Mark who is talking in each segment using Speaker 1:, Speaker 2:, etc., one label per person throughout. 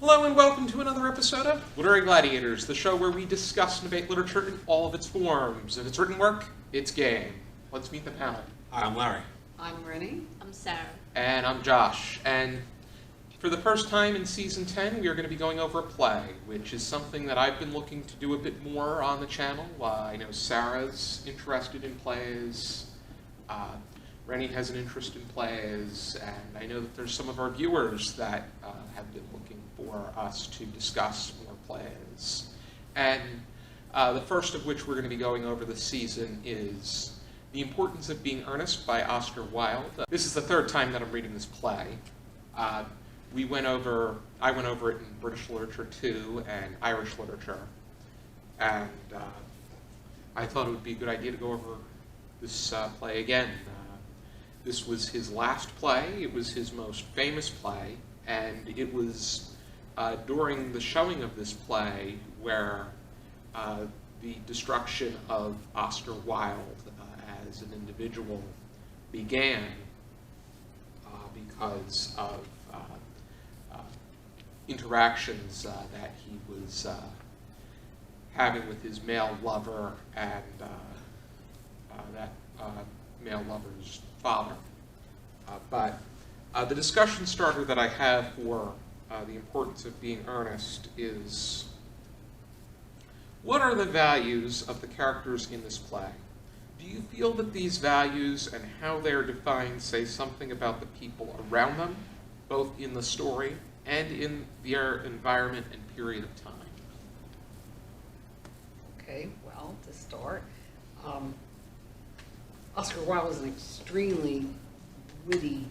Speaker 1: Hello and welcome to another episode of Literary Gladiators, the show where we discuss and debate literature in all of its forms. If it's written work, it's game. Let's meet the panel.
Speaker 2: Hi, I'm Larry.
Speaker 3: I'm Renny.
Speaker 4: I'm Sara.
Speaker 1: And I'm Josh. And for the first time in Season 10, we are going to be going over a play, which is something that I've been looking to do a bit more on the channel. I know Sara's interested in plays. Renny has an interest in plays, and I know that there's some of our viewers that have been looking for us to discuss more plays. And the first of which we're going to be going over this season is The Importance of Being Earnest by Oscar Wilde. This is the third time that I'm reading this play. I went over it in British literature too, and Irish literature. And I thought it would be a good idea to go over this play again. This was his last play. It was his most famous play, and it was during the showing of this play where the destruction of Oscar Wilde as an individual began because of interactions that he was having with his male lover and that male lover's father. But the discussion starter that I have for The Importance of Being Earnest is, what are the values of the characters in this play? Do you feel that these values and how they are defined say something about the people around them, both in the story and in their environment and period of time?
Speaker 3: Okay, well, to start, Oscar Wilde was an extremely witty,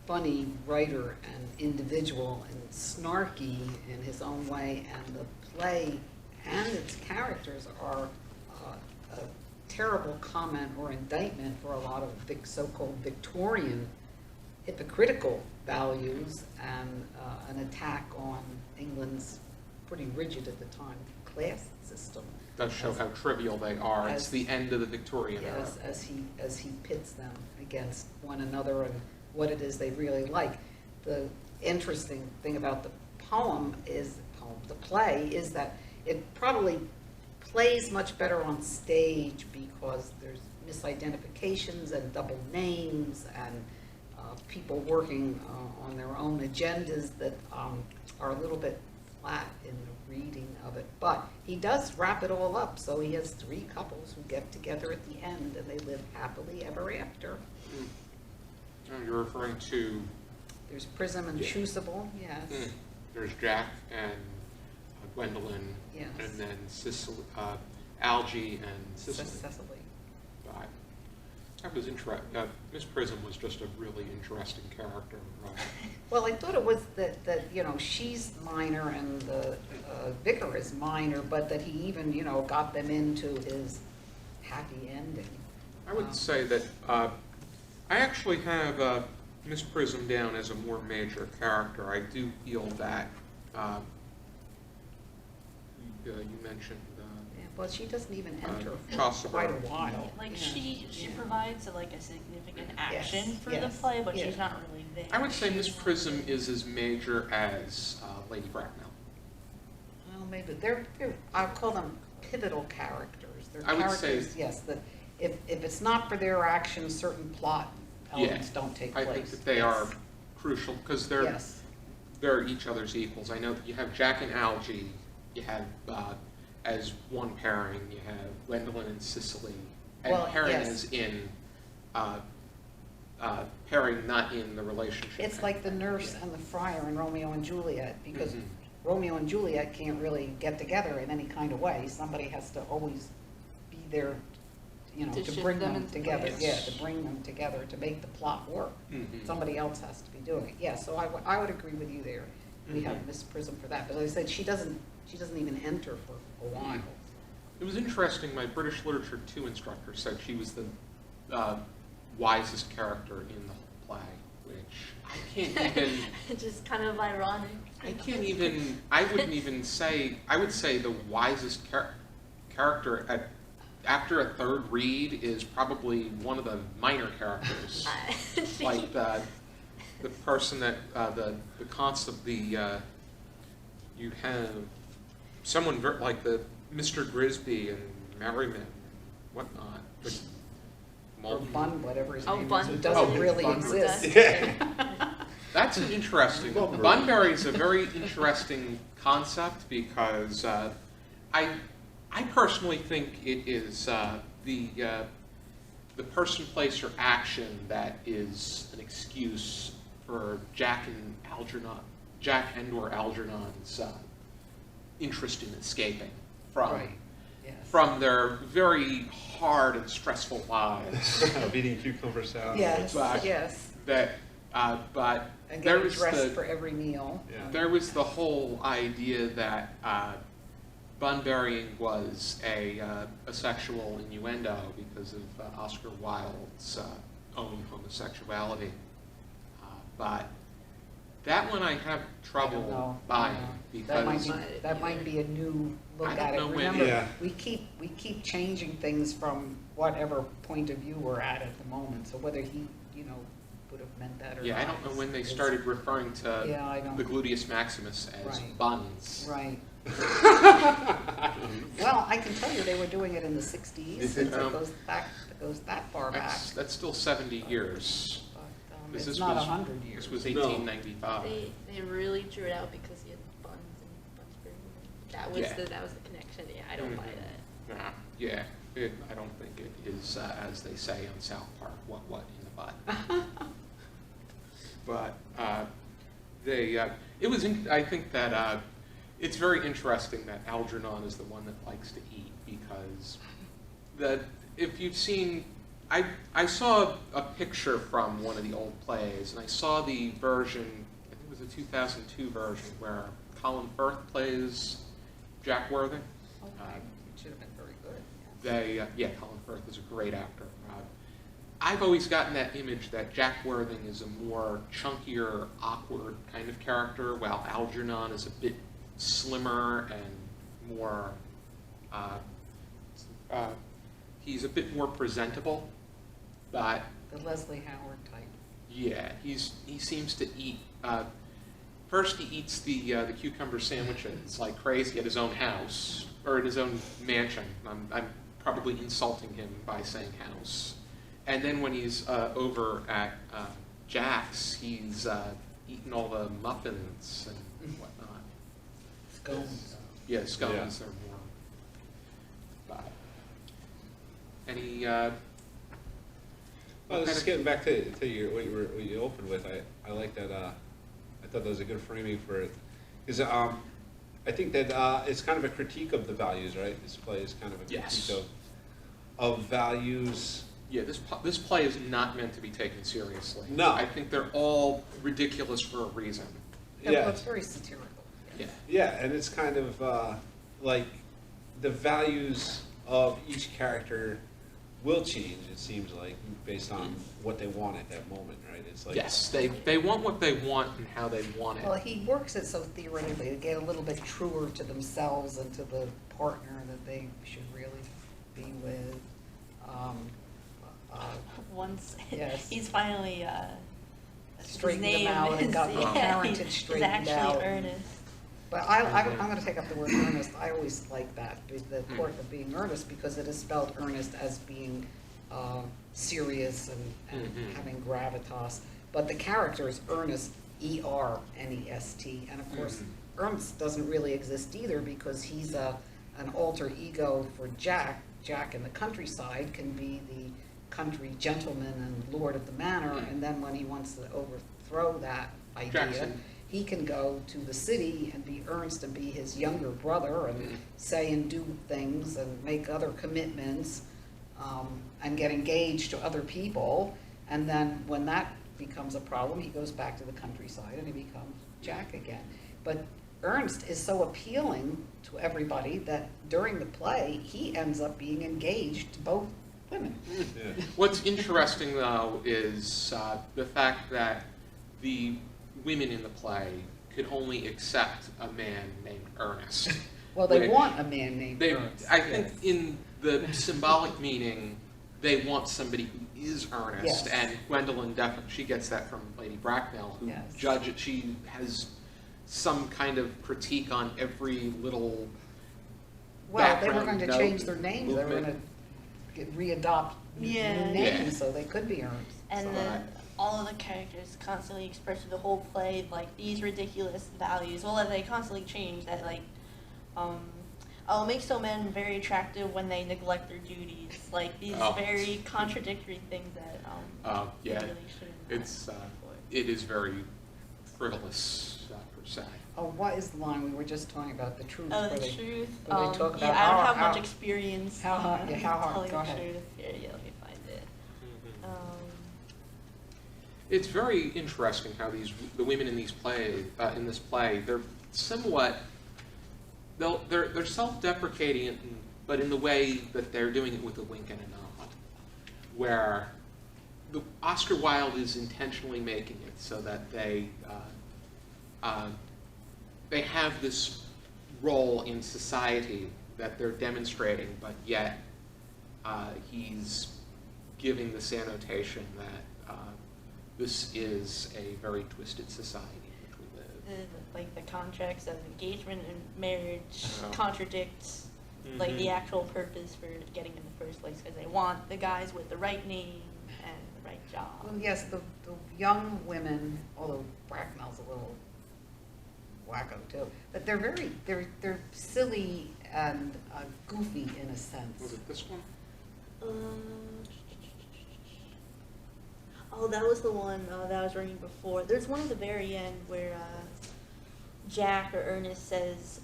Speaker 3: funny writer and individual, and snarky in his own way, and the play and its characters are a terrible comment or indictment for a lot of so-called Victorian hypocritical values and an attack on England's pretty rigid at the time class system.
Speaker 1: Does show how trivial they are. It's the end of the Victorian era.
Speaker 3: Yes, as he pits them against one another and what it is they really like. The interesting thing about the play is that it probably plays much better on stage because there's misidentifications and double names and people working on their own agendas that are a little bit flat in the reading of it. But he does wrap it all up, so he has three couples who get together at the end and they live happily ever after.
Speaker 1: You're referring to...
Speaker 3: There's Prism and Crucible, yes.
Speaker 1: There's Jack and Gwendolyn,
Speaker 3: Yes.
Speaker 1: and then Cicely, Algie and Cicely. Right. That was interesting. Miss Prism was just a really interesting character. Right?
Speaker 3: Well, I thought it was that she's minor and the vicar is minor, but that he even, got them into his happy ending.
Speaker 1: I would say that I actually have Miss Prism down as a more major character. I do feel that you mentioned
Speaker 3: Well, she doesn't even enter for
Speaker 1: Chaucer.
Speaker 3: quite a while.
Speaker 4: She provides a significant action
Speaker 3: Yes,
Speaker 4: for
Speaker 3: yes,
Speaker 4: the play, but
Speaker 3: yeah.
Speaker 4: she's not really there.
Speaker 1: I would say Miss Prism is as major as Lady Bracknell.
Speaker 3: Well, maybe they're I call them pivotal characters. They're
Speaker 1: I would
Speaker 3: characters,
Speaker 1: say-
Speaker 3: yes, that if it's not for their actions, certain plot elements don't take place.
Speaker 1: I think that they are crucial because they're each other's equals. I know that you have Jack and Algie, you have as one pairing, you have Gwendolyn and Cicely, and pairing is in pairing, not in the relationship.
Speaker 3: It's like the nurse and the friar in Romeo and Juliet, because Romeo and Juliet can't really get together in any kind of way. Somebody has to always be there, to bring them together.
Speaker 1: Yes.
Speaker 3: Yeah, to bring them together to make the plot work. Somebody else has to be doing it. Yeah, so I would agree with you there. We have Miss Prism for that, but as I said, she doesn't even enter for a while.
Speaker 1: It was interesting. My British Literature 2 instructor said she was the wisest character in the whole play, which I can't even...
Speaker 4: Just kind of ironic.
Speaker 1: I wouldn't even say... I would say the wisest character after a third read is probably one of the minor characters. Like the person that the you have someone like the Mr. Grisby and Merriman and whatnot. But
Speaker 3: Or Bun, whatever his
Speaker 4: Oh,
Speaker 3: name is,
Speaker 4: Bun.
Speaker 3: who doesn't
Speaker 1: Oh,
Speaker 3: really
Speaker 1: Bun.
Speaker 3: exist.
Speaker 1: That's an interesting. Bunbury is a very interesting concept because I personally think it is the person, place, or action that is an excuse for Jack and/or Algernon's interest in escaping from
Speaker 3: Right, yes.
Speaker 1: from their very hard and stressful lives.
Speaker 2: Eating cucumber salad.
Speaker 3: Yes,
Speaker 1: But
Speaker 3: yes.
Speaker 1: That, but
Speaker 3: And
Speaker 1: there
Speaker 3: getting
Speaker 1: was
Speaker 3: dressed
Speaker 1: the
Speaker 3: for every meal.
Speaker 2: Yeah.
Speaker 1: there was the whole idea that Bunburying was a sexual innuendo because of Oscar Wilde's own homosexuality. But that one I have
Speaker 3: I don't
Speaker 1: trouble
Speaker 3: know.
Speaker 1: buying
Speaker 3: That might
Speaker 1: because
Speaker 3: be, that might be a new look
Speaker 1: I
Speaker 3: at
Speaker 1: don't
Speaker 3: it.
Speaker 1: know when-
Speaker 3: Remember,
Speaker 2: Yeah.
Speaker 3: we keep changing things from whatever point of view we're at the moment. So whether he, would have meant that or not.
Speaker 1: I don't know when they
Speaker 3: is-
Speaker 1: started referring to
Speaker 3: Yeah, I don't.
Speaker 1: the gluteus maximus as
Speaker 3: Right.
Speaker 1: buns.
Speaker 3: Right. Well, I can tell you they were doing it in the 60s, since it goes that far back.
Speaker 1: That's still 70 years.
Speaker 3: But,
Speaker 1: This
Speaker 3: it's not
Speaker 1: was-
Speaker 3: 100 years.
Speaker 1: This was
Speaker 2: No.
Speaker 1: 1895.
Speaker 5: They really drew it out because he had buns and Bunsbury. That was
Speaker 1: Yeah.
Speaker 5: that was the connection. Yeah, I don't buy that.
Speaker 1: Nah, yeah, I don't think it is, as they say on South Park, what in the butt. But it was. I think that it's very interesting that Algernon is the one that likes to eat because if you've seen, I saw a picture from one of the old plays and I saw the version. I think it was a 2002 version where Colin Firth plays Jack Worthing.
Speaker 3: Okay. It should have been very good.
Speaker 1: Colin Firth is a great actor. I've always gotten that image that Jack Worthing is a more chunkier, awkward kind of character, while Algernon is a bit slimmer and more. He's a bit more presentable, but
Speaker 3: The Leslie Howard type.
Speaker 1: yeah, he seems to eat. First, he eats the cucumber sandwiches like crazy at his own house or at his own mansion. I'm probably insulting him by saying house. And then when he's over at Jack's, he's eating all the muffins and whatnot.
Speaker 3: Scones.
Speaker 1: Yeah, scones are more. But any.
Speaker 2: Well, just getting back to what you opened with, I like that. I thought that was a good framing for it, because I think that it's kind of a critique of the values, right? This play is kind of a critique of values.
Speaker 1: Yeah, this play is not meant to be taken seriously.
Speaker 2: No.
Speaker 1: I think they're all ridiculous for a reason.
Speaker 3: Yeah,
Speaker 2: Yeah.
Speaker 3: well, it's very satirical.
Speaker 1: Yeah.
Speaker 2: Yeah, and it's kind of like the values of each character will change, it seems like, based on what they want at that moment, right? It's like,
Speaker 1: Yes, they want what they want and how they want it.
Speaker 3: Well, he works it so theoretically to get a little bit truer to themselves and to the partner that they should really be with.
Speaker 4: Once
Speaker 3: Yes.
Speaker 4: he's finally
Speaker 3: Straightened
Speaker 4: his
Speaker 3: them
Speaker 4: name
Speaker 3: out and
Speaker 4: is,
Speaker 3: got the parentage
Speaker 4: he's
Speaker 3: straightened
Speaker 4: actually
Speaker 3: out.
Speaker 4: Earnest.
Speaker 3: But I'm going to take up the word earnest. I always like that, the part of being earnest, because it is spelled earnest as being serious and having gravitas. But the character is Earnest, E-R-N-E-S-T. And of course, Ernst doesn't really exist either because he's an alter ego for Jack. Jack in the countryside can be the country gentleman and lord of the manor, and then when he wants to overthrow that idea,
Speaker 1: Jackson.
Speaker 3: he can go to the city and be Ernst and be his younger brother and say and do things and make other commitments and get engaged to other people. And then when that becomes a problem, he goes back to the countryside and he becomes Jack again. But Ernst is so appealing to everybody that during the play, he ends up being engaged to both women.
Speaker 2: yeah.
Speaker 1: What's interesting, though, is the fact that the women in the play could only accept a man named Earnest.
Speaker 3: Well, they
Speaker 1: Which
Speaker 3: want a man named Ernst.
Speaker 1: I think
Speaker 3: yes.
Speaker 1: in the symbolic meaning, they want somebody who is earnest,
Speaker 3: Yes.
Speaker 1: and Gwendolyn definitely, she gets that from Lady Bracknell, who
Speaker 3: Yes.
Speaker 1: she has some kind of critique on every little
Speaker 3: Well, they were
Speaker 1: background
Speaker 3: going to
Speaker 1: note
Speaker 3: change their names, they were
Speaker 1: movement.
Speaker 3: going to re-adopt new
Speaker 4: Yeah.
Speaker 3: names, so they could be Ernst.
Speaker 4: And
Speaker 1: So
Speaker 4: the,
Speaker 1: I-
Speaker 4: all of the characters constantly express through the whole play like these ridiculous values. Well, they constantly change that, like, it makes some men very attractive when they neglect their duties. Like these
Speaker 1: Oh.
Speaker 4: very contradictory things that
Speaker 1: Yeah,
Speaker 4: they really shouldn't.
Speaker 1: it is very frivolous per se.
Speaker 3: Oh, what is the line we were just talking about, the truth?
Speaker 4: Oh,
Speaker 3: where
Speaker 4: the
Speaker 3: they-
Speaker 4: truth.
Speaker 3: where they talk
Speaker 4: yeah,
Speaker 3: about
Speaker 4: I don't
Speaker 3: how-
Speaker 4: have much
Speaker 3: how-
Speaker 4: experience.
Speaker 3: how hard- yeah, how hard-
Speaker 4: telling
Speaker 3: go
Speaker 4: the
Speaker 3: ahead.
Speaker 4: truth. Yeah, let me find it.
Speaker 1: It's very interesting how the women in this play, they're somewhat, they're self-deprecating, but in the way that they're doing it with a wink and a nod, where Oscar Wilde is intentionally making it so that they have this role in society that they're demonstrating, but yet he's giving this annotation that this is a very twisted society in which we live.
Speaker 4: Like the contracts of engagement and marriage
Speaker 1: Oh.
Speaker 4: contradicts like the actual purpose for getting in the first place, because they want the guys with the right name and the right job.
Speaker 3: Well, yes, the young women, although Bracknell's a little wacko too, but they're silly and goofy in a sense.
Speaker 1: Was it this one?
Speaker 4: Oh, that was the one that I was reading before. There's one at the very end where Jack or Ernest says,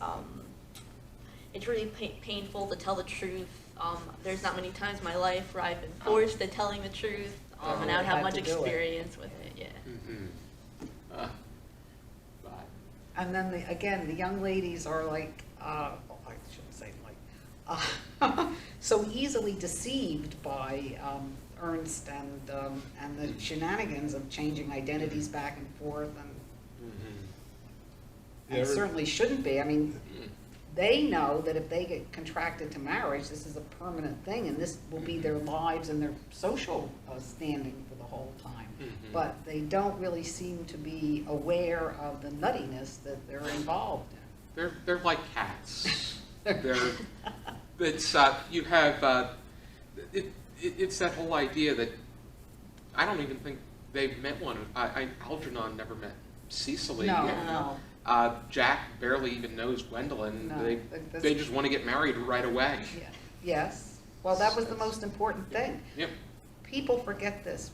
Speaker 4: it's really painful to tell the truth. There's not many times in my life where I've been forced to telling the truth, and I don't have
Speaker 3: Had
Speaker 4: much
Speaker 3: to do it.
Speaker 4: experience with it, yeah.
Speaker 1: But
Speaker 3: And then again, the young ladies are like, I shouldn't say like, so easily deceived by Ernst and the shenanigans of changing identities back and forth, and certainly shouldn't be. I mean, they know that if they get contracted to marriage, this is a permanent thing, and this will be their lives and their social standing for the whole time. But they don't really seem to be aware of the nuttiness that they're involved in.
Speaker 1: they're like cats. It's you have it's that whole idea that I don't even think they've met one. Algernon never met Cecily.
Speaker 3: No.
Speaker 1: Jack barely even knows Gwendolyn.
Speaker 3: No,
Speaker 1: They just want to get married right away.
Speaker 3: Yeah. Yes. Well, that was the most important thing.
Speaker 1: Yep.
Speaker 3: People forget this.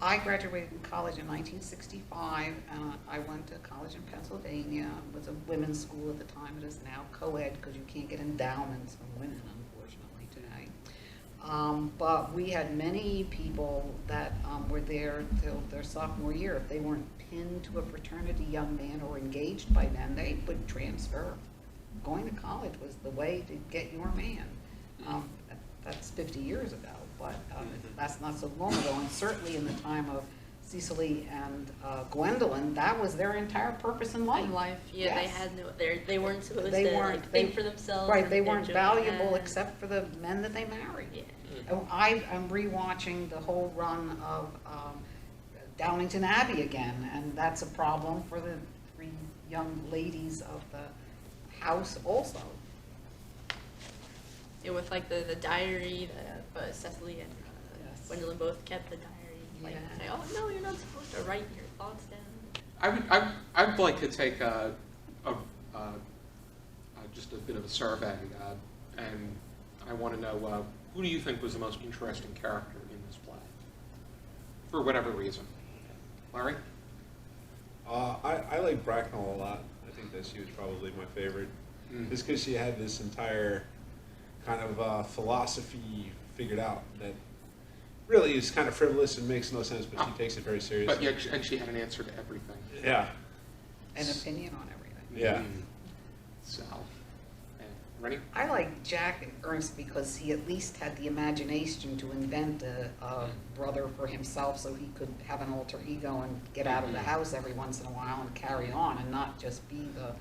Speaker 3: I graduated from college in 1965, and I went to college in Pennsylvania. It was a women's school at the time. It is now co-ed because you can't get endowments from women, unfortunately, today. But we had many people that were there till their sophomore year. If they weren't pinned to a fraternity young man or engaged by then, they would transfer. Going to college was the way to get your man. That's 50 years ago, but that's not so long ago. And certainly in the time of Cecily and Gwendolyn, that was their entire purpose in life.
Speaker 4: In life, yeah, they
Speaker 3: Yes.
Speaker 4: had no, they weren't supposed
Speaker 3: They
Speaker 4: to
Speaker 3: weren't-
Speaker 4: like, think for themselves.
Speaker 3: Right,
Speaker 4: or
Speaker 3: they
Speaker 4: make
Speaker 3: weren't
Speaker 4: their
Speaker 3: valuable
Speaker 4: own-
Speaker 3: except for the men that they married.
Speaker 4: Yeah.
Speaker 3: Oh, I'm rewatching the whole run of Downington Abbey again, and that's a problem for the three young ladies of the house also.
Speaker 4: Yeah, with like the diary that Cecily and
Speaker 3: Yes.
Speaker 4: Gwendolyn both kept the diary. Like,
Speaker 3: Yeah.
Speaker 4: say, oh no, you're not supposed to write your thoughts down.
Speaker 1: I'd like to take just a bit of a survey, and I want to know who do you think was the most interesting character in this play, for whatever reason. Larry?
Speaker 2: I like Bracknell a lot. I think that she was probably my favorite. Just because she had this entire kind of philosophy figured out that really is kind of frivolous and makes no sense, but she takes it very seriously.
Speaker 1: But yet, and she had an answer to everything.
Speaker 2: Yeah.
Speaker 3: An opinion on everything.
Speaker 2: Yeah.
Speaker 1: So, and Renny?
Speaker 3: I like Jack and Ernst because he at least had the imagination to invent a brother for himself so he could have an alter ego and get out of the house every once in a while and carry on and not just be the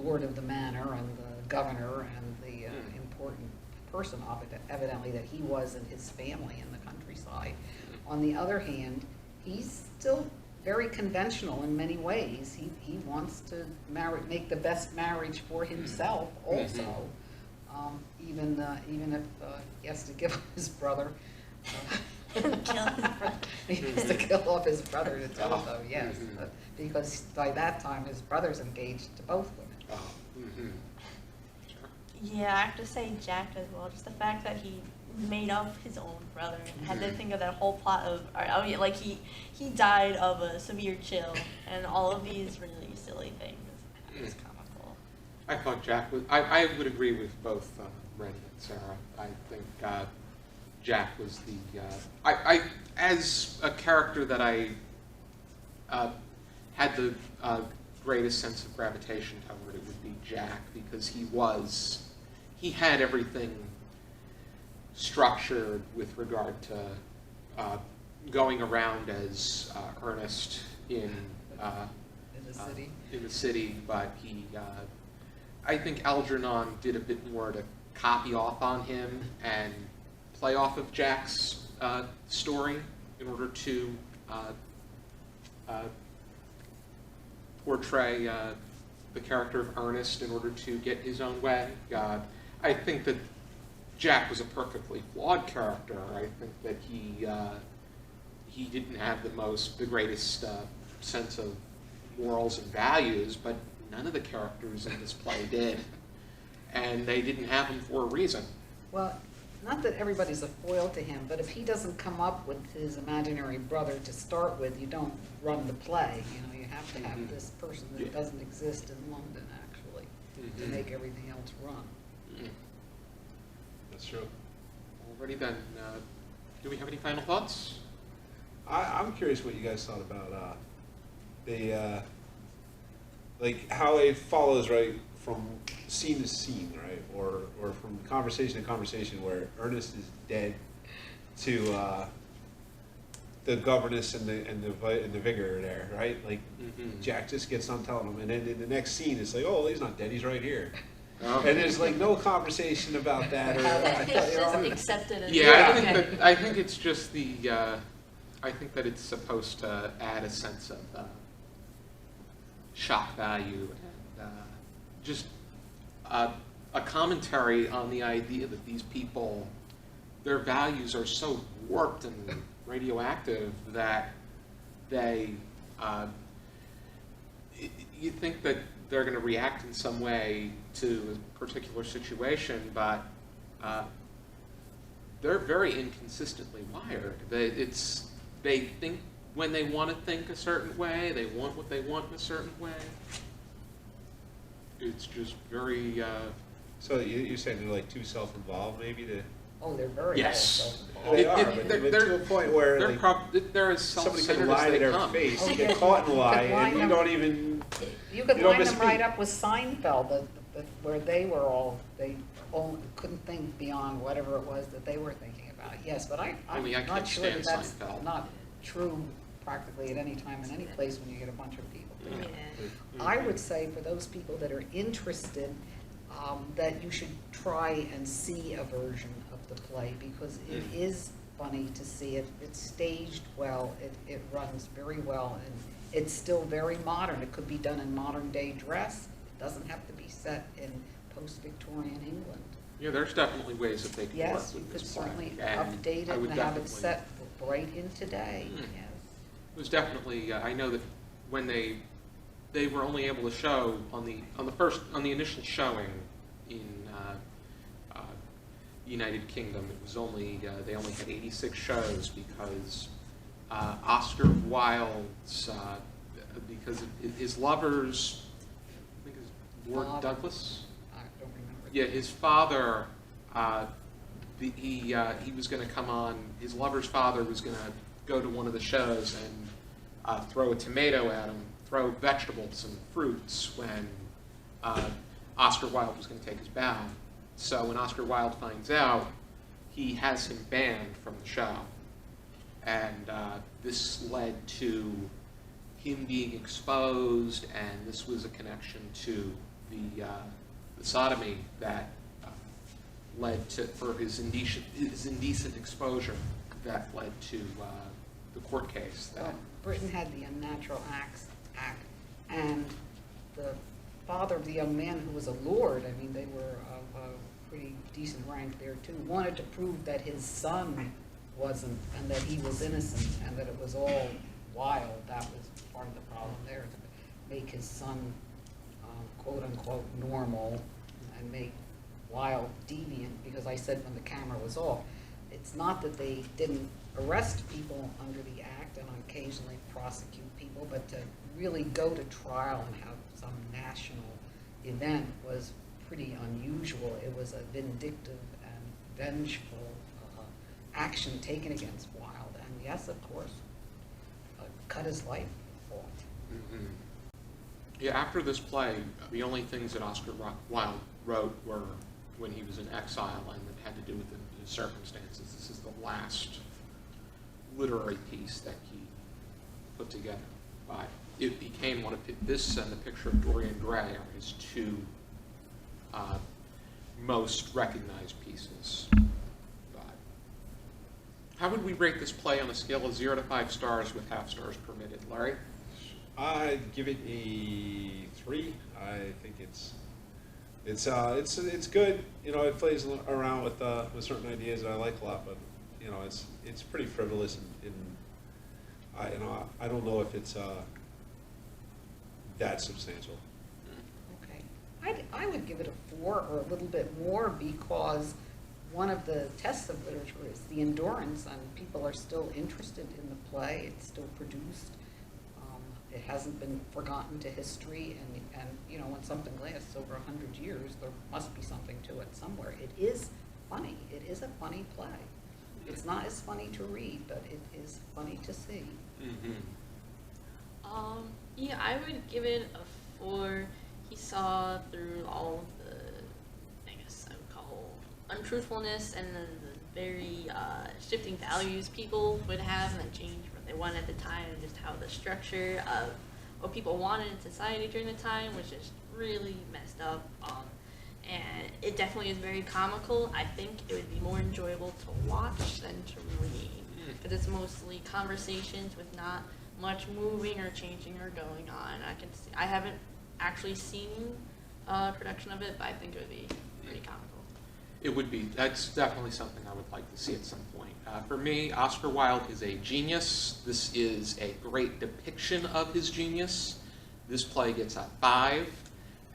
Speaker 3: lord of the manor and the governor and the important person of it, evidently, that he was in his family in the countryside. On the other hand, he's still very conventional in many ways. He wants to make the best marriage for himself also, even if he has to give up his brother.
Speaker 4: Kill his brother.
Speaker 3: He has to kill off his brother to do it, though, yes. Because by that time, his brother's engaged to both women.
Speaker 4: Yeah, I have to say Jack as well. Just the fact that he made up his own brother and had to think of that whole plot of, I mean, like he died of a severe chill and all of these really silly things. It's comical.
Speaker 1: I thought Jack was. I would agree with both Renny and Sara. I think Jack was the. I as a character that I had the greatest sense of gravitation toward, it would be Jack, because he had everything structured with regard to going around as Earnest in the city, but I think Algernon did a bit more to copy off on him and play off of Jack's story in order to portray the character of Earnest in order to get his own way. I think that Jack was a perfectly flawed character. I think that he didn't have the greatest sense of morals and values, but none of the characters in this play did, and they didn't have them for a reason.
Speaker 3: Well, not that everybody's a foil to him, but if he doesn't come up with his imaginary brother to start with, you don't run the play. You know, you have to have this person that doesn't exist in London, actually, to make everything else run.
Speaker 2: That's true.
Speaker 1: Alrighty then, do we have any final thoughts?
Speaker 2: I'm curious what you guys thought about like how it follows, right, from scene to scene, right, or from conversation to conversation, where Earnest is dead to the governess and the vicar there, right? Like Jack just gets on telling him, and then in the next scene it's like, oh, he's not dead, he's right here. And there's like no conversation about that.
Speaker 5: It's just accepted.
Speaker 1: I think it's just I think that it's supposed to add a sense of shock value and just a commentary on the idea that these people, their values are so warped and radioactive that they, you think that they're going to react in some way to a particular situation, but they're very inconsistently wired. They think when they want to think a certain way, they want what they want in a certain way. It's just very...
Speaker 2: So you're saying they're like too self-involved, maybe?
Speaker 3: Oh, they're very self-involved.
Speaker 2: They are, but to a point where
Speaker 1: they're as
Speaker 2: somebody
Speaker 1: self-centered
Speaker 2: can lie
Speaker 1: as
Speaker 2: to
Speaker 1: they
Speaker 2: their
Speaker 1: come.
Speaker 2: face, get caught in a lie, and you don't even...
Speaker 3: You could
Speaker 2: You don't
Speaker 3: line them
Speaker 2: misspeak.
Speaker 3: right up with Seinfeld, where they couldn't think beyond whatever it was that they were thinking about. Yes, but I'm
Speaker 1: Only I
Speaker 3: not
Speaker 1: can't
Speaker 3: sure that
Speaker 1: stand
Speaker 3: that's
Speaker 1: Seinfeld.
Speaker 3: not true practically at any time in any place when you get a bunch of people together.
Speaker 4: Yeah.
Speaker 3: I would say for those people that are interested, that you should try and see a version of the play, because it is funny to see it. It's staged well, it runs very well, and it's still very modern. It could be done in modern day dress. It doesn't have to be set in post-Victorian England.
Speaker 1: Yeah, there's definitely ways that they can work
Speaker 3: Yes, you
Speaker 1: with
Speaker 3: could
Speaker 1: this play.
Speaker 3: certainly
Speaker 1: And
Speaker 3: update
Speaker 1: I
Speaker 3: it
Speaker 1: would
Speaker 3: and have it
Speaker 1: definitely-
Speaker 3: set right in today, yes.
Speaker 1: It was definitely. I know that when they were only able to show on the initial showing in United Kingdom, it was only they only had 86 shows because Oscar Wilde's because of his lovers, I think it's Lord
Speaker 3: Bob.
Speaker 1: Douglas.
Speaker 3: I don't remember.
Speaker 1: Yeah, his father. He was going to come on. His lover's father was going to go to one of the shows and throw a tomato at him, throw vegetables and fruits when Oscar Wilde was going to take his bow. So when Oscar Wilde finds out, he has him banned from the show. And this led to him being exposed, and this was a connection to the sodomy that led to, for his indecent exposure, that led to the court case that
Speaker 3: Britain had the Unnatural Acts Act, and the father of the young man, who was a lord, I mean, they were of a pretty decent rank there too, wanted to prove that his son wasn't, and that he was innocent, and that it was all Wilde. That was part of the problem there, to make his son quote-unquote normal and make Wilde deviant, because I said when the camera was off, it's not that they didn't arrest people under the act and occasionally prosecute people, but to really go to trial and have some national event was pretty unusual. It was a vindictive and vengeful action taken against Wilde, and yes, of course, cut his life off.
Speaker 1: Mm-hmm. Yeah, after this play, the only things that Oscar Wilde wrote were when he was in exile, and it had to do with his circumstances. This is the last literary piece that he put together. But it became one of this and The Picture of Dorian Gray are his two most recognized pieces. But how would we rate this play on a scale of 0 to 5 stars with half stars permitted, Larry?
Speaker 2: I'd give it a 3. I think it's good. You know, it plays around with certain ideas that I like a lot, but you know, it's pretty frivolous, and I don't know if it's that substantial.
Speaker 3: Okay, I would give it a 4 or a little bit more, because one of the tests of literature is the endurance, and people are still interested in the play. It's still produced. It hasn't been forgotten to history, and you know, when something lasts over 100 years, there must be something to it somewhere. It is funny. It is a funny play. It's not as funny to read, but it is funny to see.
Speaker 1: Mm-hmm.
Speaker 5: Yeah, I would give it a 4. He saw through all of the, I guess I would call untruthfulness and the very shifting values people would have, and that change what they wanted at the time, and just how the structure of what people wanted in society during the time was just really messed up. And it definitely is very comical. I think it would be more enjoyable to watch than to read, because it's mostly conversations with not much moving or changing or going on. I haven't actually seen a production of it, but I think it would be pretty comical.
Speaker 1: It would be. That's definitely something I would like to see at some point. For me, Oscar Wilde is a genius. This is a great depiction of his genius. This play gets a 5,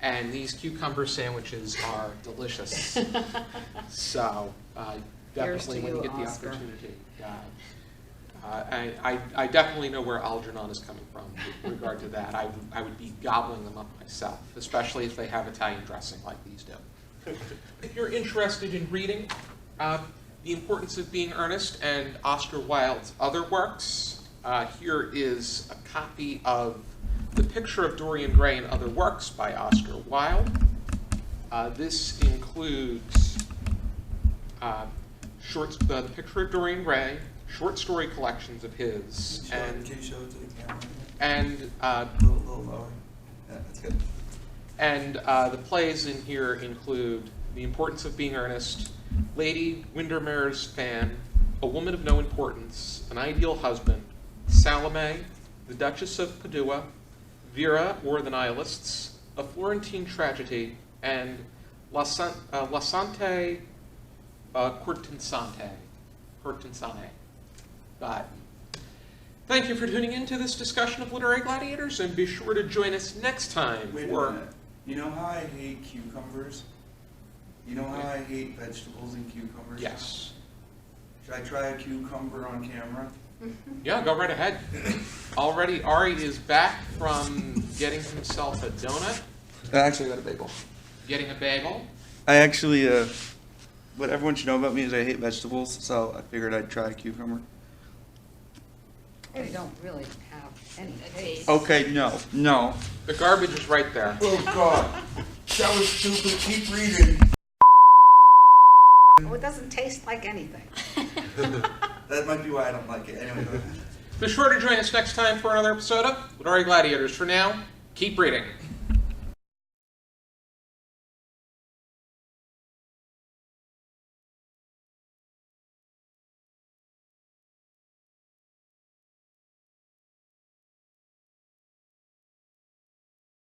Speaker 1: and these cucumber sandwiches are delicious. So definitely, when you get the
Speaker 3: Oscar.
Speaker 1: opportunity. I definitely know where Algernon is coming from with regard to that. I would be gobbling them up myself, especially if they have Italian dressing like these do. If you're interested in reading The Importance of Being Earnest and Oscar Wilde's other works, here is a copy of The Picture of Dorian Gray and Other Works by Oscar Wilde. This includes The Picture of Dorian Gray, short story collections of his,
Speaker 6: Can you show it to the camera?
Speaker 1: and
Speaker 6: A little lower. Yeah, that's good.
Speaker 1: And the plays in here include The Importance of Being Earnest, Lady Windermere's Fan, A Woman of No Importance, An Ideal Husband, Salome, The Duchess of Padua, Vera or the Nihilists, A Florentine Tragedy, and La Sante Cortensante. But thank you for tuning in to this discussion of Literary Gladiators, and be sure to join us next time
Speaker 6: Wait
Speaker 1: for...
Speaker 6: a minute. You know how I hate cucumbers? You know how I hate vegetables and cucumbers?
Speaker 1: Yes.
Speaker 6: Should I try a cucumber on camera?
Speaker 1: Yeah, go right ahead. Already, Ari is back from getting himself a donut,
Speaker 6: I actually got a bagel.
Speaker 1: getting a bagel.
Speaker 6: I actually, what everyone should know about me is I hate vegetables, so I figured I'd try a cucumber.
Speaker 3: They don't really have any taste.
Speaker 6: Okay, no.
Speaker 1: The garbage is right there.
Speaker 6: Oh, God. That was stupid. Keep reading.
Speaker 3: Oh, it doesn't taste like anything.
Speaker 6: That might be why I don't like it. Anyway, go ahead.
Speaker 1: Be sure to join us next time for another episode of Literary Gladiators. For now, keep reading.